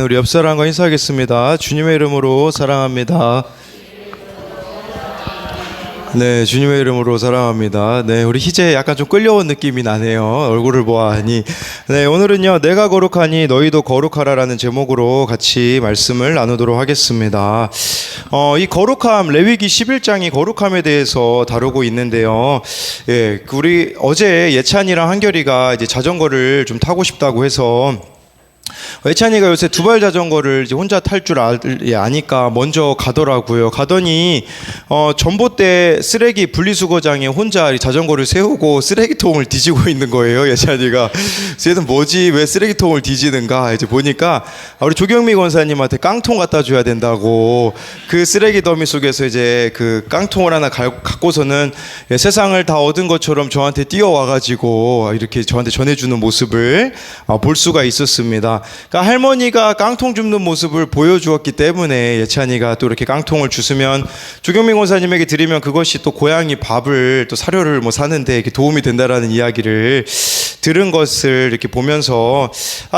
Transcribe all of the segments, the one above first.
우리 옆 사람과 인사하겠습니다. 주님의 이름으로 사랑합니다. 네, 주님의 이름으로 사랑합니다. 네, 우리 희재 약간 좀 끌려온 느낌이 나네요. 얼굴을 보아하니. 네, 오늘은요, 내가 거룩하니 너희도 거룩하라라는 제목으로 같이 말씀을 나누도록 하겠습니다. 이 거룩함, 레위기 11장이 거룩함에 대해서 다루고 있는데요. 예, 우리 어제 예찬이랑 한결이가 이제 자전거를 좀 타고 싶다고 해서 예찬이가 요새 두발 자전거를 이제 혼자 탈 줄 아니까 먼저 가더라고요. 가더니 전봇대 쓰레기 분리수거장에 혼자 자전거를 세우고 쓰레기통을 뒤지고 있는 거예요. 예찬이가. 쟤는 뭐지? 왜 쓰레기통을 뒤지는가? 이제 보니까 우리 조경미 권사님한테 깡통 갖다 줘야 된다고, 그 쓰레기 더미 속에서 이제 그 깡통을 하나 갖고서는 세상을 다 얻은 것처럼 저한테 뛰어와가지고 이렇게 저한테 전해주는 모습을 볼 수가 있었습니다. 그러니까 할머니가 깡통 줍는 모습을 보여주었기 때문에 예찬이가 또 이렇게 깡통을 주스면 조경민 권사님에게 드리면 그것이 또 고양이 밥을 또 사료를 뭐 사는데 이렇게 도움이 된다라는 이야기를 들은 것을 이렇게 보면서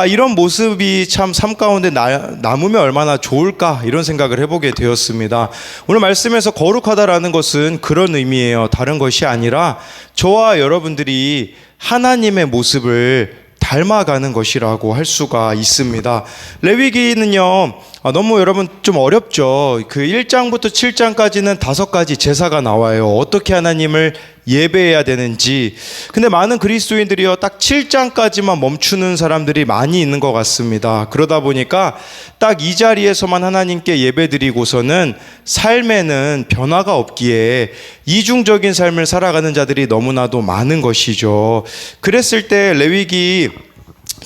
이런 모습이 참 삶 가운데 남으면 얼마나 좋을까, 이런 생각을 해보게 되었습니다. 오늘 말씀에서 거룩하다라는 것은 그런 의미예요. 다른 것이 아니라 저와 여러분들이 하나님의 모습을 닮아가는 것이라고 할 수가 있습니다. 레위기는요, 너무 여러분 좀 어렵죠. 그 1장부터 7장까지는 5가지 제사가 나와요. 어떻게 하나님을 예배해야 되는지. 근데 많은 그리스도인들이요, 딱 7장까지만 멈추는 사람들이 많이 있는 것 같습니다. 그러다 보니까 딱 이 자리에서만 하나님께 예배드리고서는 삶에는 변화가 없기에 이중적인 삶을 살아가는 자들이 너무나도 많은 것이죠. 그랬을 때 레위기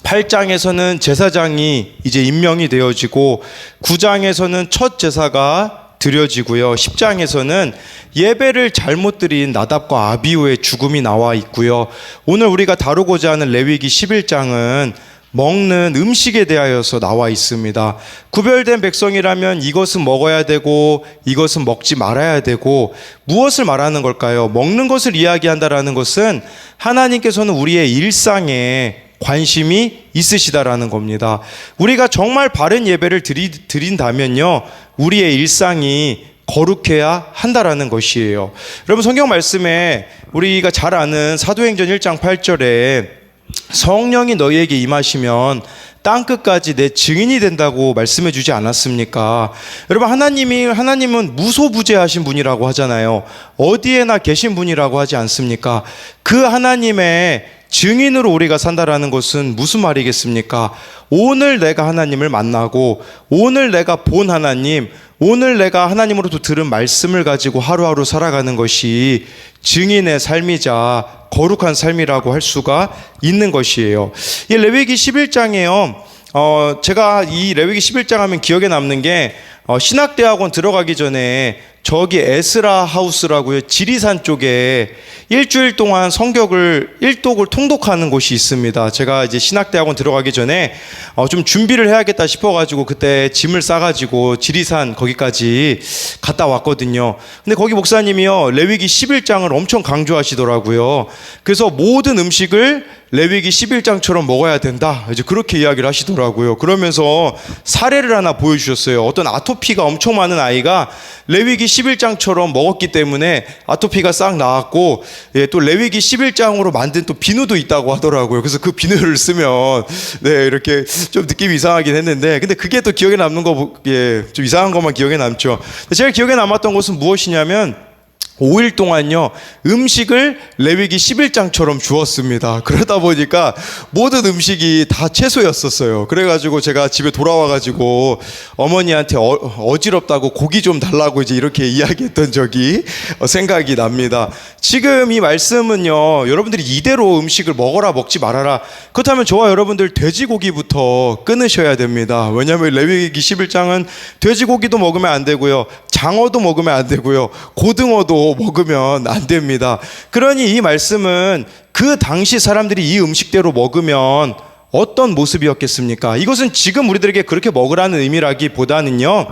8장에서는 제사장이 이제 임명이 되어지고 9장에서는 첫 제사가 드려지고요. 10장에서는 예배를 잘못 드린 나답과 아비후의 죽음이 나와 있고요. 오늘 우리가 다루고자 하는 레위기 11장은 먹는 음식에 대하여서 나와 있습니다. 구별된 백성이라면 이것은 먹어야 되고 이것은 먹지 말아야 되고, 무엇을 말하는 걸까요? 먹는 것을 이야기한다라는 것은 하나님께서는 우리의 일상에 관심이 있으시다라는 겁니다. 우리가 정말 바른 예배를 드린다면요, 우리의 일상이 거룩해야 한다라는 것이에요. 여러분, 성경 말씀에 우리가 잘 아는 사도행전 1장 8절에 성령이 너희에게 임하시면 땅끝까지 내 증인이 된다고 말씀해 주지 않았습니까? 여러분, 하나님은 무소부재하신 분이라고 하잖아요. 어디에나 계신 분이라고 하지 않습니까? 그 하나님의 증인으로 우리가 산다라는 것은 무슨 말이겠습니까? 오늘 내가 하나님을 만나고, 오늘 내가 본 하나님, 오늘 내가 하나님으로부터 들은 말씀을 가지고 하루하루 살아가는 것이 증인의 삶이자 거룩한 삶이라고 할 수가 있는 것이에요. 이 레위기 11장에요. 제가 이 레위기 11장 하면 기억에 남는 게 신학대학원 들어가기 전에 저기 에스라 하우스라고요, 지리산 쪽에 일주일 동안 성격을 일독을 통독하는 곳이 있습니다. 제가 이제 신학대학원 들어가기 전에 좀 준비를 해야겠다 싶어가지고 그때 짐을 싸가지고 지리산 거기까지 갔다 왔거든요. 근데 거기 목사님이요, 레위기 11장을 엄청 강조하시더라고요. 그래서 모든 음식을 레위기 11장처럼 먹어야 된다, 이제 그렇게 이야기를 하시더라고요. 그러면서 사례를 하나 보여주셨어요. 어떤 아토피가 엄청 많은 아이가 레위기 11장처럼 먹었기 때문에 아토피가 싹 나았고, 또 레위기 11장으로 만든 또 비누도 있다고 하더라고요. 그래서 그 비누를 쓰면 이렇게 좀 느낌이 이상하긴 했는데, 근데 그게 또 기억에 남는 거, 좀 이상한 것만 기억에 남죠. 제가 기억에 남았던 것은 무엇이냐면 5일 동안요, 음식을 레위기 11장처럼 주었습니다. 그러다 보니까 모든 음식이 다 채소였었어요. 그래가지고 제가 집에 돌아와가지고 어머니한테 어지럽다고 고기 좀 달라고 이제 이렇게 이야기했던 적이 생각이 납니다. 지금 이 말씀은요, 여러분들이 이대로 음식을 먹어라 먹지 말아라, 그렇다면 저와 여러분들 돼지고기부터 끊으셔야 됩니다. 왜냐하면 레위기 11장은 돼지고기도 먹으면 안 되고요, 장어도 먹으면 안 되고요, 고등어도 먹으면 안 됩니다. 그러니 이 말씀은 그 당시 사람들이 이 음식대로 먹으면 어떤 모습이었겠습니까? 이것은 지금 우리들에게 그렇게 먹으라는 의미라기보다는요,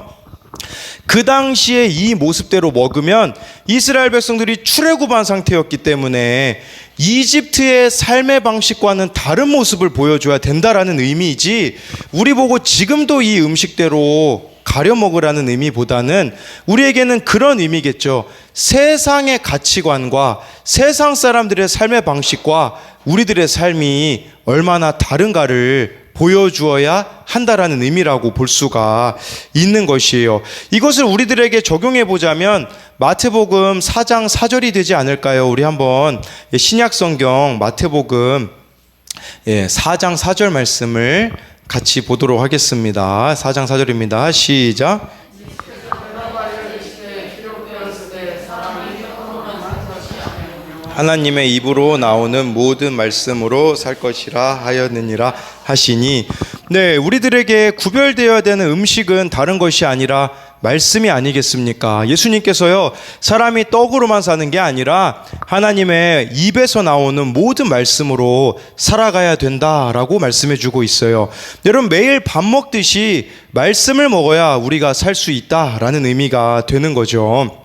그 당시에 이 모습대로 먹으면 이스라엘 백성들이 출애굽한 상태였기 때문에 이집트의 삶의 방식과는 다른 모습을 보여줘야 된다라는 의미이지, 우리 보고 지금도 이 음식대로 가려 먹으라는 의미보다는 우리에게는 그런 의미겠죠. 세상의 가치관과 세상 사람들의 삶의 방식과 우리들의 삶이 얼마나 다른가를 보여주어야 한다라는 의미라고 볼 수가 있는 것이에요. 이것을 우리들에게 적용해 보자면 마태복음 4장 4절이 되지 않을까요? 우리 한번 신약 성경 마태복음 4장 4절 말씀을 같이 보도록 하겠습니다. 4장 4절입니다. 시작. 하나님의 입으로 나오는 모든 말씀으로 살 것이라 하였느니라 하시니, 네, 우리들에게 구별되어야 되는 음식은 다른 것이 아니라 말씀이 아니겠습니까? 예수님께서요, 사람이 떡으로만 사는 게 아니라 하나님의 입에서 나오는 모든 말씀으로 살아가야 된다라고 말씀해 주고 있어요. 여러분, 매일 밥 먹듯이 말씀을 먹어야 우리가 살 수 있다라는 의미가 되는 거죠.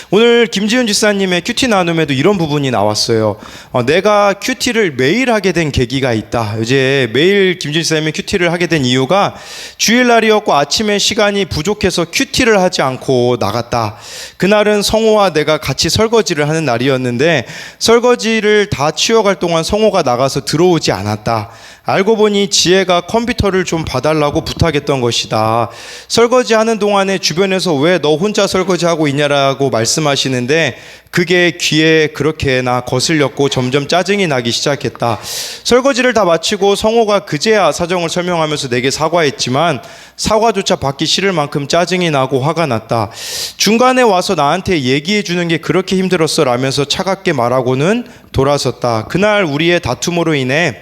오늘 김지훈 집사님의 큐티 나눔에도 이런 부분이 나왔어요. 내가 큐티를 매일 하게 된 계기가 있다. 이제 매일 김지훈 집사님이 큐티를 하게 된 이유가 주일날이었고 아침에 시간이 부족해서 큐티를 하지 않고 나갔다. 그날은 성호와 내가 같이 설거지를 하는 날이었는데 설거지를 다 치워갈 동안 성호가 나가서 들어오지 않았다. 알고 보니 지혜가 컴퓨터를 좀 봐달라고 부탁했던 것이다. 설거지하는 동안에 주변에서 왜 너 혼자 설거지하고 있냐라고 말씀하시는데 그게 귀에 그렇게나 거슬렸고 점점 짜증이 나기 시작했다. 설거지를 다 마치고 성호가 그제야 사정을 설명하면서 내게 사과했지만 사과조차 받기 싫을 만큼 짜증이 나고 화가 났다. 중간에 와서 나한테 얘기해 주는 게 그렇게 힘들었어 라면서 차갑게 말하고는 돌아섰다. 그날 우리의 다툼으로 인해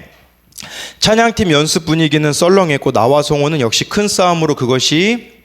찬양팀 연습 분위기는 썰렁했고 나와 성호는 역시 큰 싸움으로 그것이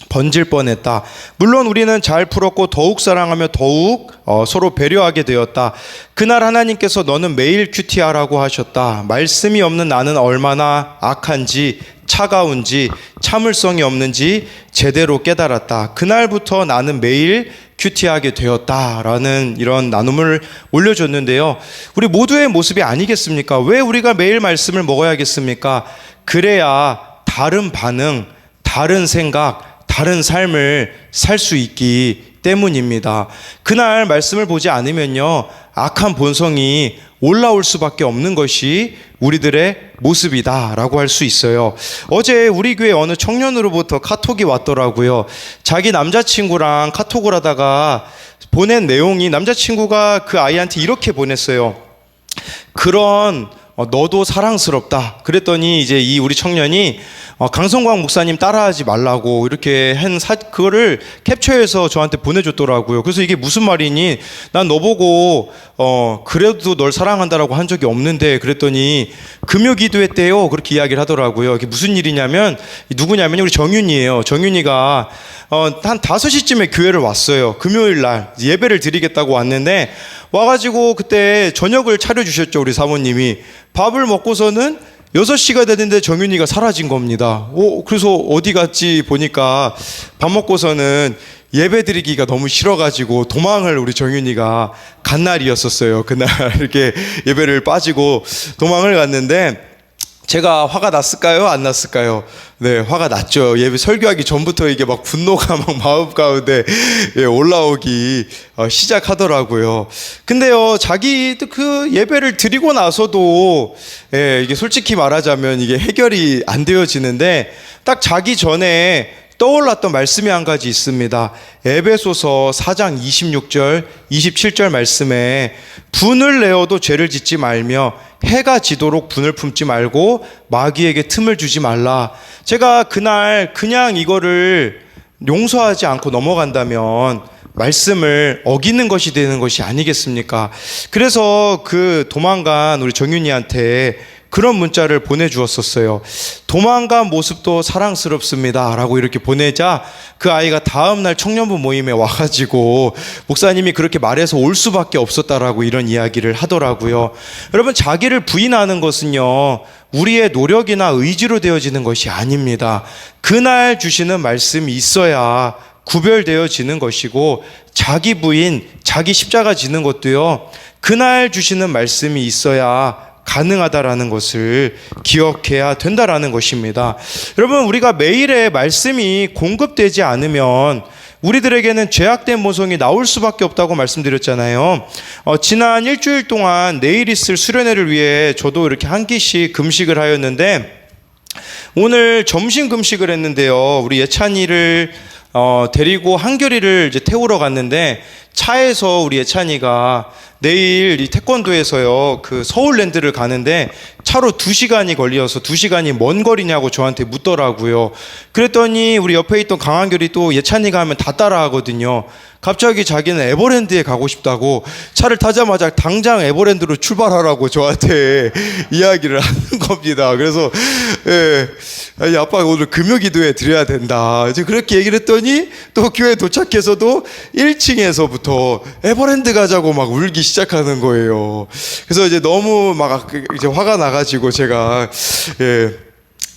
번질 뻔했다. 물론 우리는 잘 풀었고 더욱 사랑하며 더욱 서로 배려하게 되었다. 그날 하나님께서 너는 매일 큐티하라고 하셨다. 말씀이 없는 나는 얼마나 악한지 차가운지 참을성이 없는지 제대로 깨달았다. 그날부터 나는 매일 큐티하게 되었다라는 이런 나눔을 올려줬는데요. 우리 모두의 모습이 아니겠습니까? 왜 우리가 매일 말씀을 먹어야겠습니까? 그래야 다른 반응, 다른 생각, 다른 삶을 살 수 있기 때문입니다. 그날 말씀을 보지 않으면요, 악한 본성이 올라올 수밖에 없는 것이 우리들의 모습이다라고 할 수 있어요. 어제 우리 교회 어느 청년으로부터 카톡이 왔더라고요. 자기 남자친구랑 카톡을 하다가 보낸 내용이, 남자친구가 그 아이한테 이렇게 보냈어요. 그런 너도 사랑스럽다. 그랬더니 이제 이 우리 청년이 강성광 목사님 따라하지 말라고 이렇게 그거를 캡처해서 저한테 보내줬더라고요. 그래서 이게 무슨 말이니? 난 너 보고 그래도 널 사랑한다라고 한 적이 없는데, 그랬더니 금요 기도했대요. 그렇게 이야기를 하더라고요. 이게 무슨 일이냐면, 누구냐면 우리 정윤이에요. 정윤이가 한 5시쯤에 교회를 왔어요. 금요일 날 예배를 드리겠다고 왔는데 와가지고 그때 저녁을 차려주셨죠. 우리 사모님이. 밥을 먹고서는 6시가 됐는데 정윤이가 사라진 겁니다. 그래서 어디 갔지 보니까 밥 먹고서는 예배 드리기가 너무 싫어가지고 도망을 우리 정윤이가 간 날이었었어요. 그날 이렇게 예배를 빠지고 도망을 갔는데 제가 화가 났을까요? 안 났을까요? 네, 화가 났죠. 예배 설교하기 전부터 이게 막 분노가 막 마음 가운데 올라오기 시작하더라고요. 근데요, 자기도 그 예배를 드리고 나서도 이게 솔직히 말하자면 이게 해결이 안 되어지는데, 딱 자기 전에 떠올랐던 말씀이 한 가지 있습니다. 에베소서 4장 26절, 27절 말씀에 분을 내어도 죄를 짓지 말며 해가 지도록 분을 품지 말고 마귀에게 틈을 주지 말라. 제가 그날 그냥 이거를 용서하지 않고 넘어간다면 말씀을 어기는 것이 되는 것이 아니겠습니까? 그래서 그 도망간 우리 정윤이한테 그런 문자를 보내주었었어요. 도망간 모습도 사랑스럽습니다 라고 이렇게 보내자 그 아이가 다음날 청년부 모임에 와가지고 목사님이 그렇게 말해서 올 수밖에 없었다라고 이런 이야기를 하더라고요. 여러분, 자기를 부인하는 것은요, 우리의 노력이나 의지로 되어지는 것이 아닙니다. 그날 주시는 말씀이 있어야 구별되어지는 것이고, 자기 부인, 자기 십자가 지는 것도요, 그날 주시는 말씀이 있어야 가능하다라는 것을 기억해야 된다라는 것입니다. 여러분, 우리가 매일의 말씀이 공급되지 않으면 우리들에게는 죄악된 모성이 나올 수밖에 없다고 말씀드렸잖아요. 지난 일주일 동안 내일 있을 수련회를 위해 저도 이렇게 한 끼씩 금식을 하였는데, 오늘 점심 금식을 했는데요, 우리 예찬이를 데리고 한결이를 이제 태우러 갔는데, 차에서 우리 예찬이가 내일 이 태권도에서요, 그 서울랜드를 가는데 차로 2시간이 걸려서 2시간이 먼 거리냐고 저한테 묻더라고요. 그랬더니 우리 옆에 있던 강한결이 또 예찬이가 하면 다 따라하거든요. 갑자기 자기는 에버랜드에 가고 싶다고 차를 타자마자 당장 에버랜드로 출발하라고 저한테 이야기를 하는 겁니다. 그래서 아니, 아빠 오늘 금요기도에 드려야 된다. 이제 그렇게 얘기를 했더니 또 교회 도착해서도 1층에서부터 에버랜드 가자고 막 울기 시작하는 거예요. 그래서 이제 너무 막 이제 화가 나가지고 제가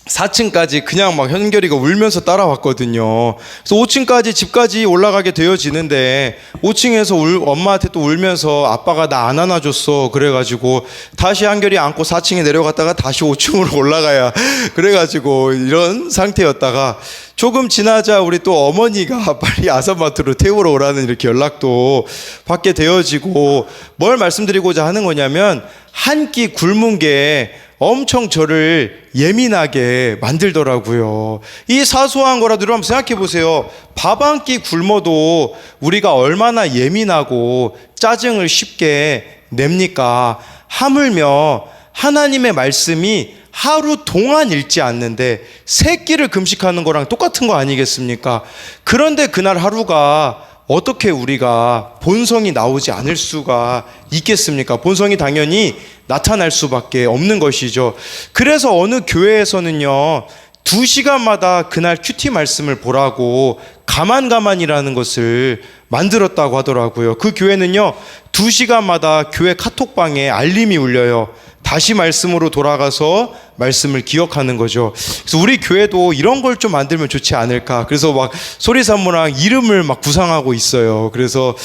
4층까지 그냥 막 현결이가 울면서 따라왔거든요. 그래서 5층까지 집까지 올라가게 되어지는데 5층에서 엄마한테 또 울면서 아빠가 나 안 안아줬어 그래가지고 다시 한결이 안고 4층에 내려갔다가 다시 5층으로 올라가야 그래가지고 이런 상태였다가, 조금 지나자 우리 또 어머니가 빨리 아산마트로 태우러 오라는 이렇게 연락도 받게 되어지고, 뭘 말씀드리고자 하는 거냐면 한 끼 굶은 게 엄청 저를 예민하게 만들더라고요. 이 사소한 거라도 한번 생각해 보세요. 밥 한 끼 굶어도 우리가 얼마나 예민하고 짜증을 쉽게 냅니까? 하물며 하나님의 말씀이 하루 동안 읽지 않는데 3끼를 금식하는 거랑 똑같은 거 아니겠습니까? 그런데 그날 하루가 어떻게 우리가 본성이 나오지 않을 수가 있겠습니까? 본성이 당연히 나타날 수밖에 없는 것이죠. 그래서 어느 교회에서는요, 2시간마다 그날 큐티 말씀을 보라고 가만가만이라는 것을 만들었다고 하더라고요. 그 교회는요, 2시간마다 교회 카톡방에 알림이 울려요. 다시 말씀으로 돌아가서 말씀을 기억하는 거죠. 그래서 우리 교회도 이런 걸 좀 만들면 좋지 않을까. 그래서 막 소리산모랑 이름을 막 구상하고 있어요. 그래서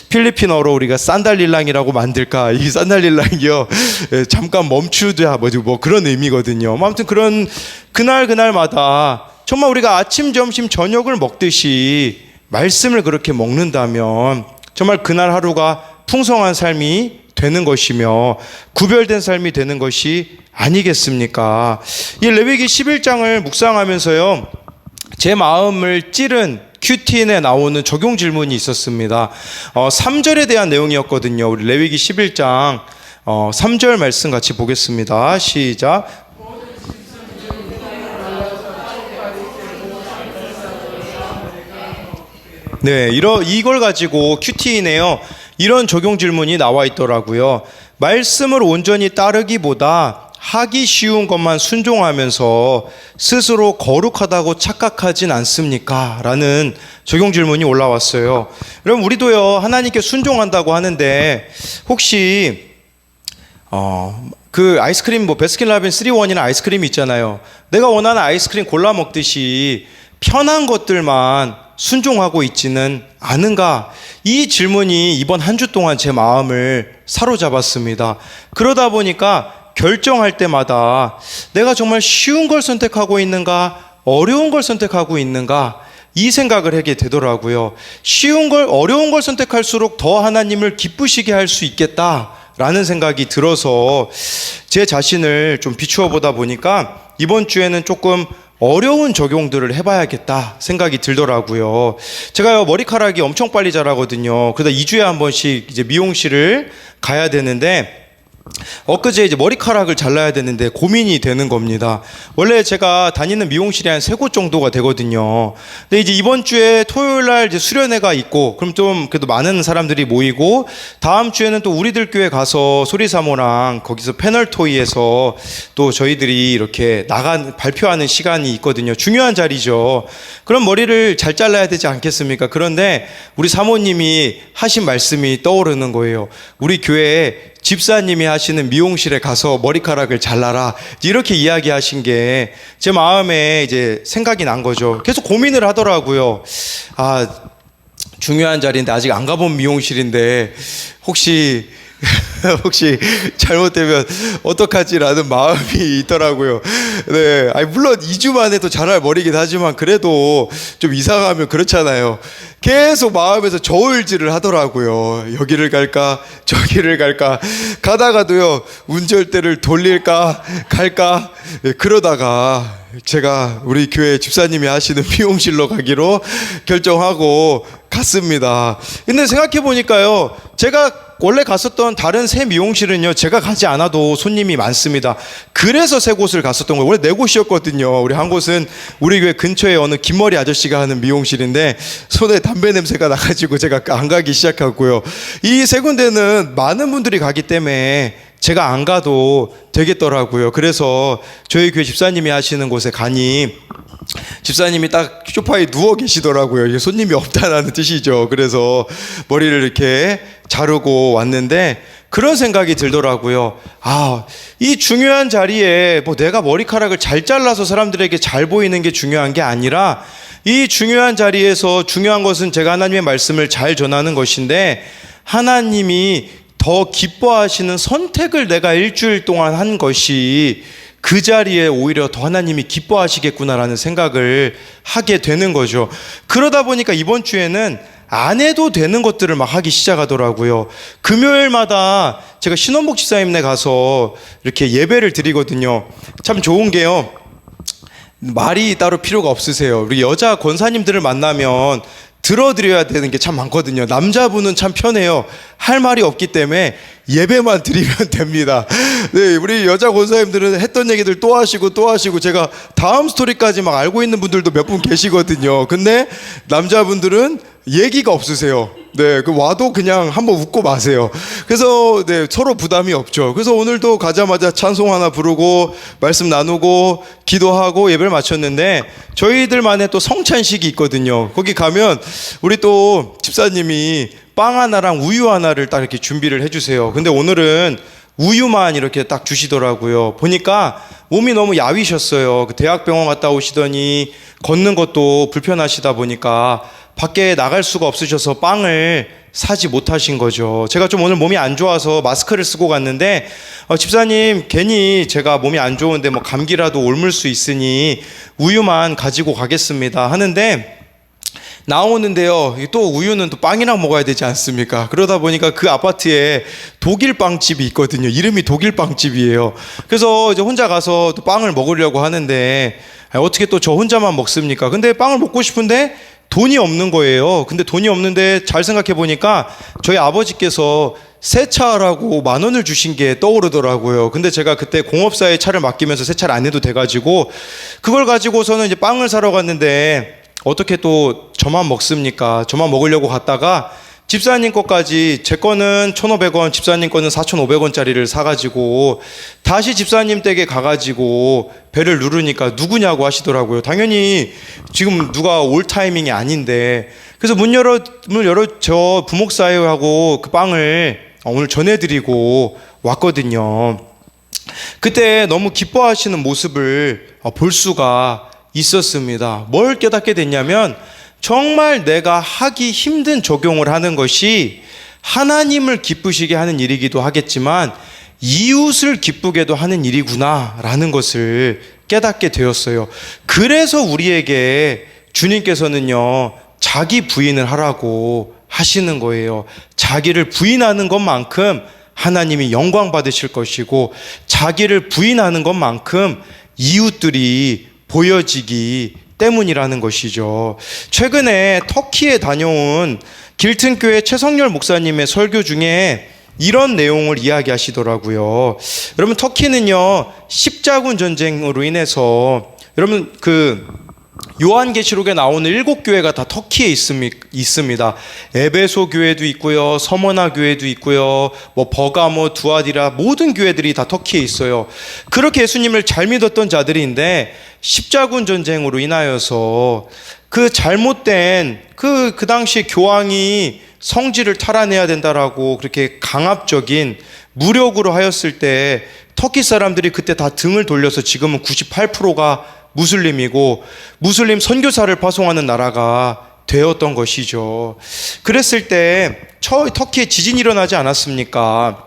필리핀어로 우리가 산달릴랑이라고 만들까. 이 산달릴랑이요, 잠깐 멈추자 뭐 그런 의미거든요. 아무튼 그런 그날마다 정말 우리가 아침 점심 저녁을 먹듯이 말씀을 그렇게 먹는다면 정말 그날 하루가 풍성한 삶이 되는 것이며 구별된 삶이 되는 것이 아니겠습니까? 이 레위기 11장을 묵상하면서요, 제 마음을 찌른 큐티인에 나오는 적용 질문이 있었습니다. 3절에 대한 내용이었거든요. 우리 레위기 11장 3절 말씀 같이 보겠습니다. 시작. 네, 이걸 가지고 큐티인에요, 이런 적용 질문이 나와 있더라고요. 말씀을 온전히 따르기보다 하기 쉬운 것만 순종하면서 스스로 거룩하다고 착각하진 않습니까? 라는 적용 질문이 올라왔어요. 여러분, 우리도요, 하나님께 순종한다고 하는데 혹시 그 아이스크림 베스킨라빈 3-1이나 아이스크림이 있잖아요. 내가 원하는 아이스크림 골라 먹듯이 편한 것들만 순종하고 있지는 않은가? 이 질문이 이번 한 주 동안 제 마음을 사로잡았습니다. 그러다 보니까 결정할 때마다 내가 정말 쉬운 걸 선택하고 있는가, 어려운 걸 선택하고 있는가, 이 생각을 하게 되더라고요. 쉬운 걸, 어려운 걸 선택할수록 더 하나님을 기쁘시게 할 수 있겠다라는 생각이 들어서 제 자신을 좀 비추어 보다 보니까 이번 주에는 조금 어려운 적용들을 해봐야겠다 생각이 들더라고요. 제가요, 머리카락이 엄청 빨리 자라거든요. 그러다 2주에 한 번씩 이제 미용실을 가야 되는데, 엊그제 이제 머리카락을 잘라야 되는데 고민이 되는 겁니다. 원래 제가 다니는 미용실이 한 3곳 정도가 되거든요. 근데 이제 이번 주에 토요일 날 이제 수련회가 있고, 그럼 좀 그래도 많은 사람들이 모이고, 다음 주에는 또 우리들 교회 가서 소리사모랑 거기서 패널 토이에서 또 저희들이 이렇게 발표하는 시간이 있거든요. 중요한 자리죠. 그럼 머리를 잘 잘라야 되지 않겠습니까? 그런데 우리 사모님이 하신 말씀이 떠오르는 거예요. 우리 교회에 집사님이 하시는 미용실에 가서 머리카락을 잘라라 이렇게 이야기하신 게 제 마음에 이제 생각이 난 거죠. 계속 고민을 하더라고요. 중요한 자리인데 아직 안 가본 미용실인데 혹시 잘못되면 어떡하지라는 마음이 있더라고요. 네, 물론 2주 만에 또 자랄 머리긴 하지만 그래도 좀 이상하면 그렇잖아요. 계속 마음에서 저울질을 하더라고요. 여기를 갈까 저기를 갈까 가다가도요 운전대를 돌릴까 갈까 그러다가 제가 우리 교회 집사님이 하시는 미용실로 가기로 결정하고 갔습니다. 근데 생각해 보니까요, 제가 원래 갔었던 다른 새 미용실은요, 제가 가지 않아도 손님이 많습니다. 그래서 세 곳을 갔었던 거예요. 원래 네 곳이었거든요. 우리 한 곳은 우리 교회 근처에 어느 긴머리 아저씨가 하는 미용실인데 손에 담배 냄새가 나가지고 제가 안 가기 시작하고요. 이 세 군데는 많은 분들이 가기 때문에 제가 안 가도 되겠더라고요. 그래서 저희 교회 집사님이 하시는 곳에 가니 집사님이 딱 소파에 누워 계시더라고요. 손님이 없다라는 뜻이죠. 그래서 머리를 이렇게 자르고 왔는데 그런 생각이 들더라고요. 이 중요한 자리에 뭐 내가 머리카락을 잘 잘라서 사람들에게 잘 보이는 게 중요한 게 아니라 이 중요한 자리에서 중요한 것은 제가 하나님의 말씀을 잘 전하는 것인데 하나님이 더 기뻐하시는 선택을 내가 일주일 동안 한 것이 그 자리에 오히려 더 하나님이 기뻐하시겠구나라는 생각을 하게 되는 거죠. 그러다 보니까 이번 주에는 안 해도 되는 것들을 막 하기 시작하더라고요. 금요일마다 제가 신원복 집사님네 가서 이렇게 예배를 드리거든요. 참 좋은 게요, 말이 따로 필요가 없으세요. 우리 여자 권사님들을 만나면 들어드려야 되는 게 참 많거든요. 남자분은 참 편해요. 할 말이 없기 때문에 예배만 드리면 됩니다. 네, 우리 여자 권사님들은 했던 얘기들 또 하시고 제가 다음 스토리까지 막 알고 있는 분들도 몇 분 계시거든요. 근데 남자분들은 얘기가 없으세요. 네, 와도 그냥 한번 웃고 마세요. 그래서 네, 서로 부담이 없죠. 그래서 오늘도 가자마자 찬송 하나 부르고 말씀 나누고 기도하고 예배를 마쳤는데 저희들만의 또 성찬식이 있거든요. 거기 가면 우리 또 집사님이 빵 하나랑 우유 하나를 딱 이렇게 준비를 해주세요. 근데 오늘은 우유만 이렇게 딱 주시더라고요. 보니까 몸이 너무 야위셨어요. 그 대학병원 갔다 오시더니 걷는 것도 불편하시다 보니까 밖에 나갈 수가 없으셔서 빵을 사지 못하신 거죠. 제가 좀 오늘 몸이 안 좋아서 마스크를 쓰고 갔는데 집사님 괜히 제가 몸이 안 좋은데 뭐 감기라도 옮을 수 있으니 우유만 가지고 가겠습니다 하는데 나오는데요, 또 우유는 또 빵이랑 먹어야 되지 않습니까? 그러다 보니까 그 아파트에 독일 빵집이 있거든요. 이름이 독일 빵집이에요. 그래서 이제 혼자 가서 또 빵을 먹으려고 하는데 어떻게 또 저 혼자만 먹습니까? 근데 빵을 먹고 싶은데 돈이 없는 거예요. 근데 돈이 없는데 잘 생각해 보니까 저희 아버지께서 세차라고 10,000원을 주신 게 떠오르더라고요. 근데 제가 그때 공업사에 차를 맡기면서 세차를 안 해도 돼가지고 그걸 가지고서는 이제 빵을 사러 갔는데 어떻게 또 저만 먹습니까? 저만 먹으려고 갔다가 집사님 거까지, 제 거는 1,500원, 집사님 거는 4,500원짜리를 사가지고 다시 집사님 댁에 가가지고 배를 누르니까 누구냐고 하시더라고요. 당연히 지금 누가 올 타이밍이 아닌데, 그래서 문 열어 저 부목사회하고 그 빵을 오늘 전해드리고 왔거든요. 그때 너무 기뻐하시는 모습을 볼 수가 있었습니다. 뭘 깨닫게 됐냐면 정말 내가 하기 힘든 적용을 하는 것이 하나님을 기쁘시게 하는 일이기도 하겠지만 이웃을 기쁘게도 하는 일이구나 라는 것을 깨닫게 되었어요. 그래서 우리에게 주님께서는요, 자기 부인을 하라고 하시는 거예요. 자기를 부인하는 것만큼 하나님이 영광 받으실 것이고 자기를 부인하는 것만큼 이웃들이 보여지기 때문이라는 것이죠. 최근에 터키에 다녀온 길튼교회 최성열 목사님의 설교 중에 이런 내용을 이야기하시더라고요. 여러분, 터키는요, 십자군 전쟁으로 인해서, 여러분 요한계시록에 나오는 7교회가 다 터키에 있습니다. 에베소 교회도 있고요, 서머나 교회도 있고요, 뭐 버가모, 두아디라, 모든 교회들이 다 터키에 있어요. 그렇게 예수님을 잘 믿었던 자들인데 십자군 전쟁으로 인하여서 그 잘못된 그 당시 교황이 성지를 탈환해야 된다라고 그렇게 강압적인 무력으로 하였을 때 터키 사람들이 그때 다 등을 돌려서 지금은 98%가 무슬림이고 무슬림 선교사를 파송하는 나라가 되었던 것이죠. 그랬을 때 터키에 지진이 일어나지 않았습니까?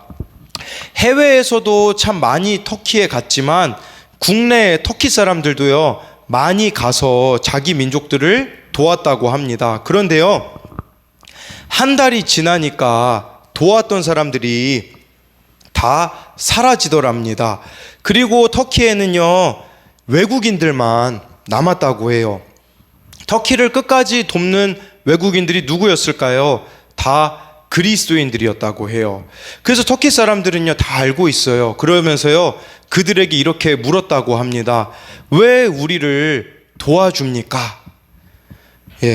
해외에서도 참 많이 터키에 갔지만 국내 터키 사람들도요 많이 가서 자기 민족들을 도왔다고 합니다. 그런데요 한 달이 지나니까 도왔던 사람들이 다 사라지더랍니다. 그리고 터키에는요 외국인들만 남았다고 해요. 터키를 끝까지 돕는 외국인들이 누구였을까요? 다 그리스도인들이었다고 해요. 그래서 터키 사람들은요 다 알고 있어요. 그러면서요 그들에게 이렇게 물었다고 합니다. 왜 우리를 도와줍니까?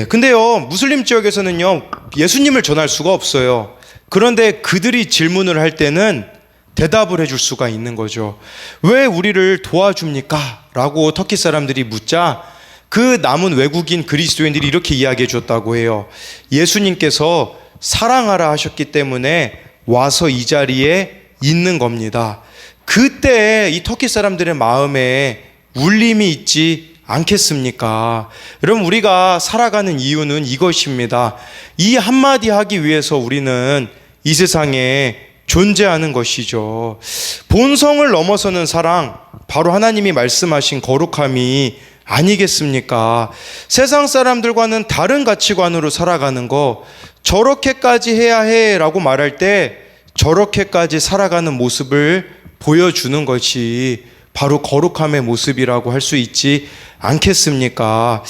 근데요 무슬림 지역에서는요 예수님을 전할 수가 없어요. 그런데 그들이 질문을 할 때는 대답을 해줄 수가 있는 거죠. 왜 우리를 도와줍니까? 라고 터키 사람들이 묻자 그 남은 외국인 그리스도인들이 이렇게 이야기해 줬다고 해요. 예수님께서 사랑하라 하셨기 때문에 와서 이 자리에 있는 겁니다. 그때 이 터키 사람들의 마음에 울림이 있지 않겠습니까? 여러분 우리가 살아가는 이유는 이것입니다. 이 한마디 하기 위해서 우리는 이 세상에 존재하는 것이죠. 본성을 넘어서는 사랑, 바로 하나님이 말씀하신 거룩함이 아니겠습니까? 세상 사람들과는 다른 가치관으로 살아가는 거, 저렇게까지 해야 해 라고 말할 때 저렇게까지 살아가는 모습을 보여주는 것이 바로 거룩함의 모습이라고 할 수 있지 않겠습니까?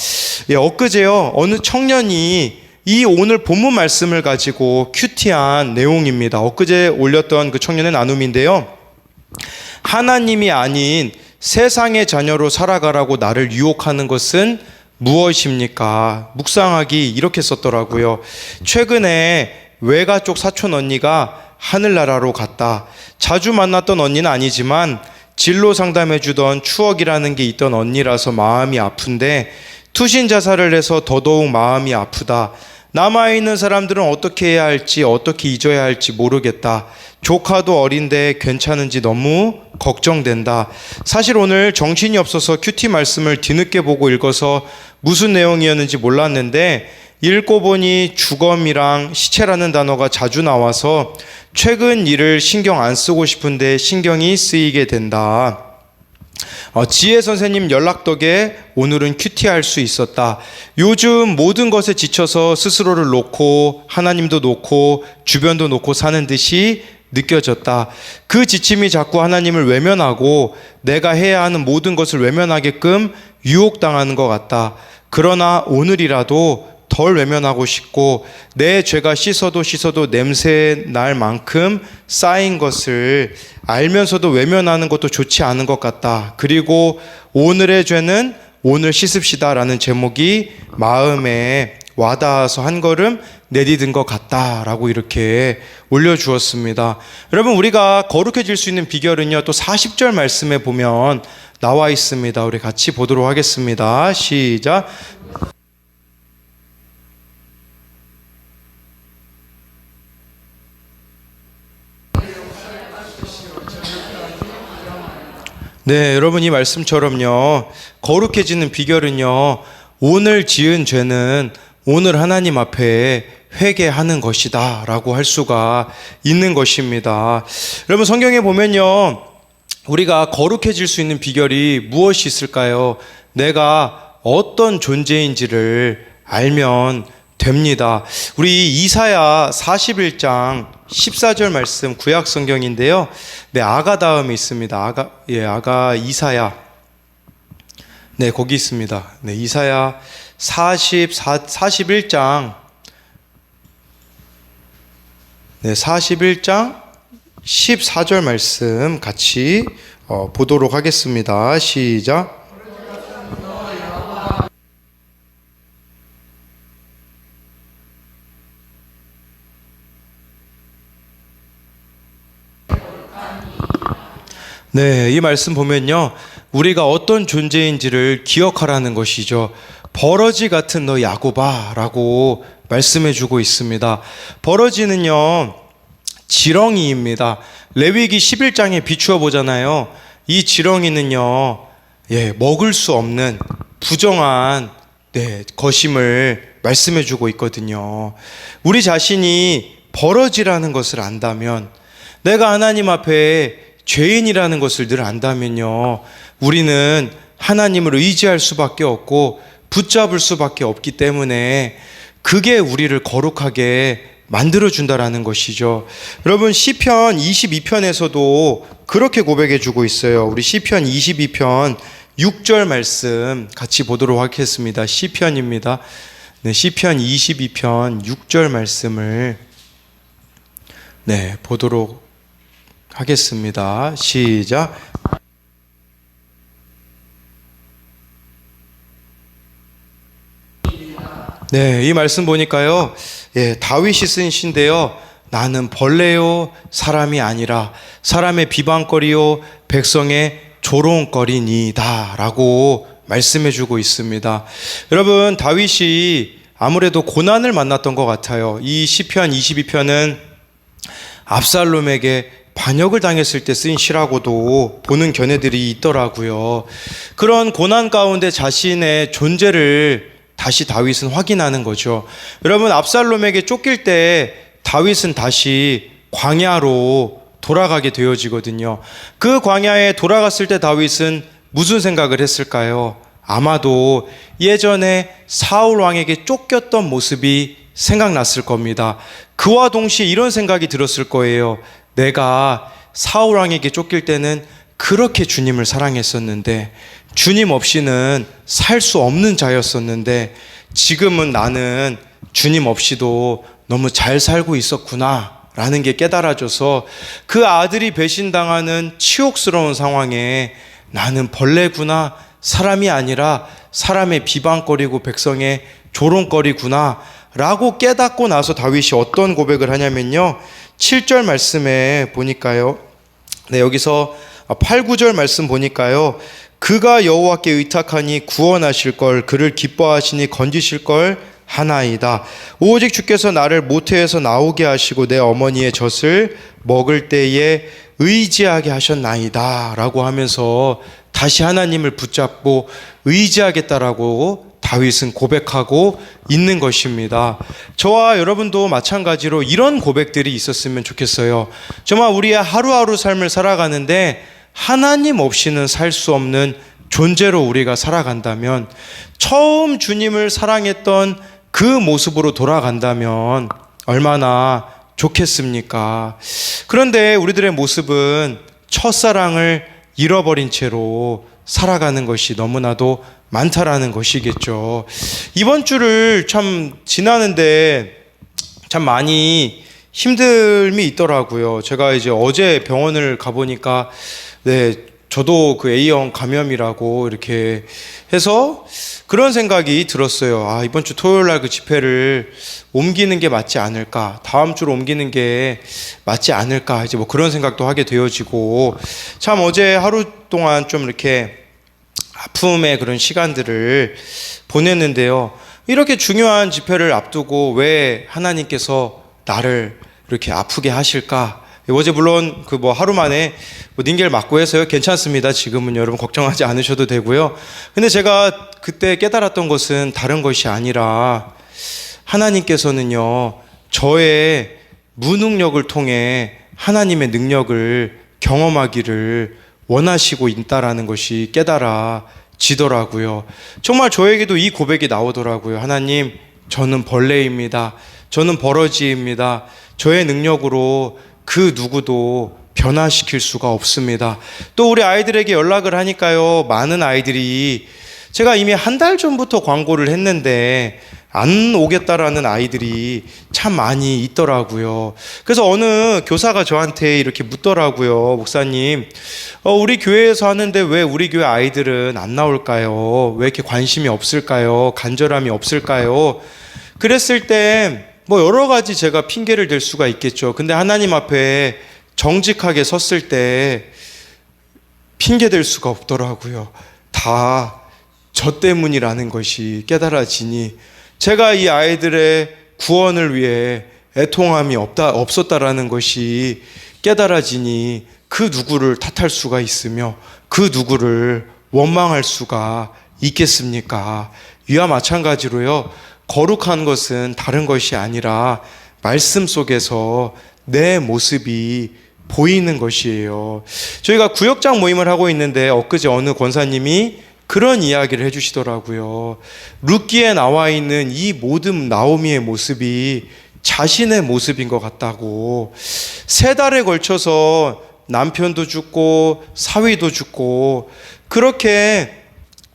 엊그제요 어느 청년이 이 오늘 본문 말씀을 가지고 큐티한 내용입니다. 엊그제 올렸던 그 청년의 나눔인데요, 하나님이 아닌 세상의 자녀로 살아가라고 나를 유혹하는 것은 무엇입니까? 묵상하기 이렇게 썼더라고요. 최근에 외가 쪽 사촌 언니가 하늘나라로 갔다. 자주 만났던 언니는 아니지만 진로 상담해 주던 추억이라는 게 있던 언니라서 마음이 아픈데 투신 자살을 해서 더더욱 마음이 아프다. 남아있는 사람들은 어떻게 해야 할지 어떻게 잊어야 할지 모르겠다. 조카도 어린데 괜찮은지 너무 걱정된다. 사실 오늘 정신이 없어서 큐티 말씀을 뒤늦게 보고 읽어서 무슨 내용이었는지 몰랐는데 읽고 보니 주검이랑 시체라는 단어가 자주 나와서 최근 일을 신경 안 쓰고 싶은데 신경이 쓰이게 된다. 지혜 선생님 연락 덕에 오늘은 큐티할 수 있었다. 요즘 모든 것에 지쳐서 스스로를 놓고 하나님도 놓고 주변도 놓고 사는 듯이 느껴졌다. 그 지침이 자꾸 하나님을 외면하고 내가 해야 하는 모든 것을 외면하게끔 유혹당하는 것 같다. 그러나 오늘이라도 덜 외면하고 싶고 내 죄가 씻어도 냄새 날 만큼 쌓인 것을 알면서도 외면하는 것도 좋지 않은 것 같다. 그리고 오늘의 죄는 오늘 씻읍시다 라는 제목이 마음에 와닿아서 한 걸음 내디딘 것 같다라고 이렇게 올려주었습니다. 여러분 우리가 거룩해질 수 있는 비결은요 또 40절 말씀에 보면 나와 있습니다. 우리 같이 보도록 하겠습니다. 시작. 네, 여러분 이 말씀처럼요 거룩해지는 비결은요 오늘 지은 죄는 오늘 하나님 앞에 회개하는 것이다 라고 할 수가 있는 것입니다. 여러분 성경에 보면요 우리가 거룩해질 수 있는 비결이 무엇이 있을까요? 내가 어떤 존재인지를 알면 됩니다. 우리 이사야 41장 14절 말씀 구약 성경인데요. 네, 아가 다음에 있습니다. 아가 이사야. 네, 거기 있습니다. 네, 이사야 41장 네, 41장 14절 말씀 같이 보도록 하겠습니다. 시작. 네, 이 말씀 보면요 우리가 어떤 존재인지를 기억하라는 것이죠. 버러지 같은 너 야곱아 라고 말씀해 주고 있습니다. 버러지는요 지렁이입니다. 레위기 11장에 비추어 보잖아요. 이 지렁이는요, 먹을 수 없는 부정한 것임을 말씀해 주고 있거든요. 우리 자신이 버러지라는 것을 안다면, 내가 하나님 앞에 죄인이라는 것을 늘 안다면요, 우리는 하나님을 의지할 수밖에 없고 붙잡을 수밖에 없기 때문에 그게 우리를 거룩하게 만들어준다라는 것이죠. 여러분, 시편 22편에서도 그렇게 고백해 주고 있어요. 우리 시편 22편 6절 말씀 같이 보도록 하겠습니다. 시편입니다. 시편 22편 6절 말씀을 보도록 하겠습니다. 시작. 이 말씀 보니까요, 다윗이 쓴 시인데요. 나는 벌레요 사람이 아니라 사람의 비방거리요 백성의 조롱거리니다 라고 말씀해 주고 있습니다. 여러분, 다윗이 아무래도 고난을 만났던 것 같아요. 이 시편 22편은 압살롬에게 반역을 당했을 때 쓴 시라고도 보는 견해들이 있더라고요. 그런 고난 가운데 자신의 존재를 다시 다윗은 확인하는 거죠. 여러분, 압살롬에게 쫓길 때 다윗은 다시 광야로 돌아가게 되어지거든요. 그 광야에 돌아갔을 때 다윗은 무슨 생각을 했을까요? 아마도 예전에 사울 왕에게 쫓겼던 모습이 생각났을 겁니다. 그와 동시에 이런 생각이 들었을 거예요. 내가 사울 왕에게 쫓길 때는 그렇게 주님을 사랑했었는데, 주님 없이는 살 수 없는 자였었는데, 지금은 나는 주님 없이도 너무 잘 살고 있었구나 라는 게 깨달아져서 그 아들이 배신당하는 치욕스러운 상황에 나는 벌레구나, 사람이 아니라 사람의 비방거리고 백성의 조롱거리구나 라고 깨닫고 나서 다윗이 어떤 고백을 하냐면요, 7절 말씀에 보니까요, 여기서 8, 9절 말씀 보니까요, 그가 여호와께 의탁하니 구원하실 걸, 그를 기뻐하시니 건지실 걸 하나이다. 오직 주께서 나를 모태에서 나오게 하시고 내 어머니의 젖을 먹을 때에 의지하게 하셨나이다 라고 하면서 다시 하나님을 붙잡고 의지하겠다라고 다윗은 고백하고 있는 것입니다. 저와 여러분도 마찬가지로 이런 고백들이 있었으면 좋겠어요. 정말 우리의 하루하루 삶을 살아가는데 하나님 없이는 살 수 없는 존재로 우리가 살아간다면, 처음 주님을 사랑했던 그 모습으로 돌아간다면 얼마나 좋겠습니까? 그런데 우리들의 모습은 첫사랑을 잃어버린 채로 살아가는 것이 너무나도 많다라는 것이겠죠. 이번 주를 참 지나는데 참 많이 힘듦이 있더라고요. 제가 이제 어제 병원을 가보니까 저도 그 A형 감염이라고 이렇게 해서 그런 생각이 들었어요. 이번 주 토요일 날 그 집회를 옮기는 게 맞지 않을까, 다음 주로 옮기는 게 맞지 않을까, 이제 뭐 그런 생각도 하게 되어지고, 참 어제 하루 동안 좀 이렇게 아픔의 그런 시간들을 보냈는데요. 이렇게 중요한 집회를 앞두고 왜 하나님께서 나를 이렇게 아프게 하실까? 어제 물론 그 뭐 하루 만에 닌겔 맞고 해서요, 괜찮습니다. 지금은 여러분 걱정하지 않으셔도 되고요. 근데 제가 그때 깨달았던 것은 다른 것이 아니라, 하나님께서는요, 저의 무능력을 통해 하나님의 능력을 경험하기를 원하시고 있다라는 것이 깨달아지더라고요. 정말 저에게도 이 고백이 나오더라고요. 하나님, 저는 벌레입니다. 저는 버러지입니다. 저의 능력으로 그 누구도 변화시킬 수가 없습니다. 또 우리 아이들에게 연락을 하니까요, 많은 아이들이, 제가 이미 한 달 전부터 광고를 했는데 안 오겠다라는 아이들이 참 많이 있더라고요. 그래서 어느 교사가 저한테 이렇게 묻더라고요. 목사님, 우리 교회에서 하는데 왜 우리 교회 아이들은 안 나올까요? 왜 이렇게 관심이 없을까요? 간절함이 없을까요? 그랬을 때 뭐 여러 가지 제가 핑계를 댈 수가 있겠죠. 근데 하나님 앞에 정직하게 섰을 때 핑계 댈 수가 없더라고요. 다 저 때문이라는 것이 깨달아지니, 제가 이 아이들의 구원을 위해 애통함이 없었다라는 것이 깨달아지니 그 누구를 탓할 수가 있으며 그 누구를 원망할 수가 있겠습니까? 이와 마찬가지로요, 거룩한 것은 다른 것이 아니라 말씀 속에서 내 모습이 보이는 것이에요. 저희가 구역장 모임을 하고 있는데 엊그제 어느 권사님이 그런 이야기를 해주시더라고요. 룻기에 나와 있는 이 모든 나오미의 모습이 자신의 모습인 것 같다고. 3달에 걸쳐서 남편도 죽고 사위도 죽고 그렇게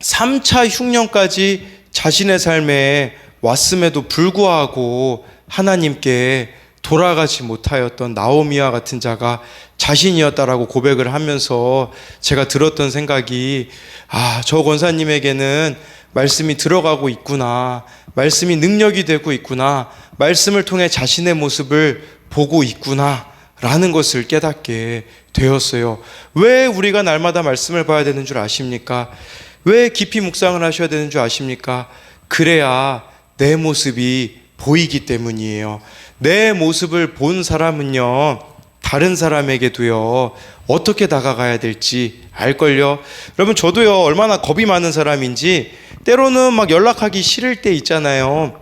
3차 흉년까지 자신의 삶에 왔음에도 불구하고 하나님께 돌아가지 못하였던 나오미와 같은 자가 자신이었다라고 고백을 하면서 제가 들었던 생각이, 저 권사님에게는 말씀이 들어가고 있구나, 말씀이 능력이 되고 있구나, 말씀을 통해 자신의 모습을 보고 있구나 라는 것을 깨닫게 되었어요. 왜 우리가 날마다 말씀을 봐야 되는 줄 아십니까? 왜 깊이 묵상을 하셔야 되는 줄 아십니까? 그래야 내 모습이 보이기 때문이에요. 내 모습을 본 사람은요, 다른 사람에게도요, 어떻게 다가가야 될지 알걸요. 여러분, 저도요, 얼마나 겁이 많은 사람인지 때로는 막 연락하기 싫을 때 있잖아요.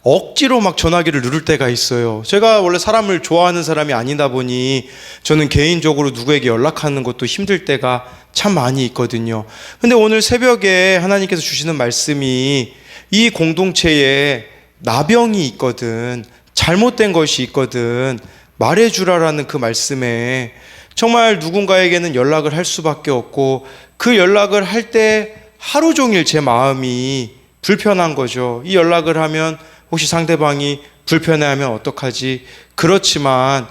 억지로 막 전화기를 누를 때가 있어요. 제가 원래 사람을 좋아하는 사람이 아니다 보니 저는 개인적으로 누구에게 연락하는 것도 힘들 때가 참 많이 있거든요. 근데 오늘 새벽에 하나님께서 주시는 말씀이, 이 공동체에 나병이 있거든, 잘못된 것이 있거든 말해주라라는 그 말씀에 정말 누군가에게는 연락을 할 수밖에 없고, 그 연락을 할 때 하루 종일 제 마음이 불편한 거죠. 이 연락을 하면 혹시 상대방이 불편해하면 어떡하지? 그렇지만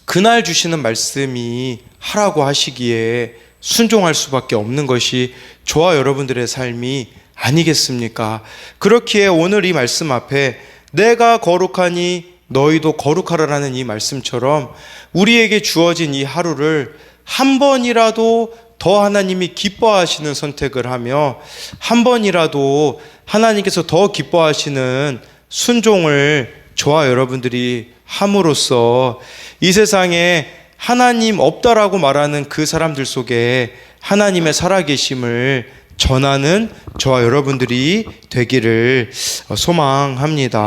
그날 주시는 말씀이 하라고 하시기에 순종할 수밖에 없는 것이 저와 여러분들의 삶이 아니겠습니까? 그렇기에 오늘 이 말씀 앞에 내가 거룩하니 너희도 거룩하라라는 이 말씀처럼 우리에게 주어진 이 하루를 한 번이라도 더 하나님이 기뻐하시는 선택을 하며, 한 번이라도 하나님께서 더 기뻐하시는 순종을 저와 여러분들이 함으로써 이 세상에 하나님 없다라고 말하는 그 사람들 속에 하나님의 살아계심을 전하는 저와 여러분들이 되기를 소망합니다.